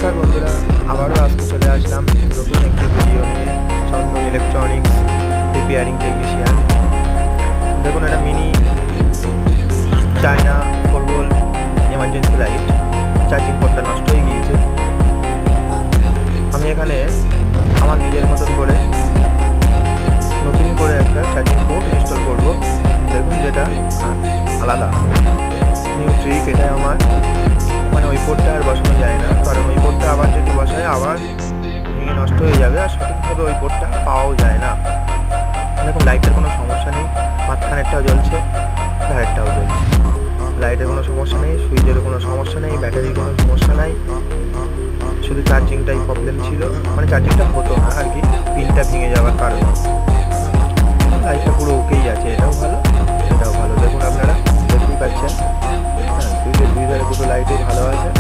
নমস্কার বন্ধুরা, আবারও আজকে চলে আসলাম নতুন একটি ভিডিও নিয়ে। Chandan electronics repairing technician. দেখুন, এটা mini China 4 volt emergency light. Charging পোর্টটা নষ্ট হয়ে গিয়েছে। আমি এখানে আমার নিজের মতন করে নতুন করে একটা চার্জিং পোর্ট ইনস্টল করব। দেখুন, যেটা আলাদা নিউ ট্রিক। এটা আমার মানে ওই পোর্টটা আর বসানো যায় না, কারণ ওই পোর্টটা আবার যদি বসায় আবার ভেঙে নষ্ট হয়ে যাবে, আর সঠিকভাবে ওই পোর্টটা পাওয়াও যায় না। দেখুন, লাইটের কোনো সমস্যা নেই, মাঝখানেরটাও জ্বলছে, ধারেরটাও জ্বলছে। লাইটের কোনো সমস্যা নেই, সুইচেরও কোনো সমস্যা নেই, ব্যাটারির কোনো সমস্যা নাই। শুধু চার্জিংটাই প্রবলেম ছিল, মানে চার্জিংটা হতো না আর কি, পিনটা ভেঙে যাওয়ার কারণে। লাইটটা পুরো ওকেই আছে, এটাও ভালো এটাও ভালো। দেখুন, আপনারা দেখতেই পাচ্ছেন, হ্যাঁ, সুইচের দুই ধারে দুটো লাইটই ভালো আছে।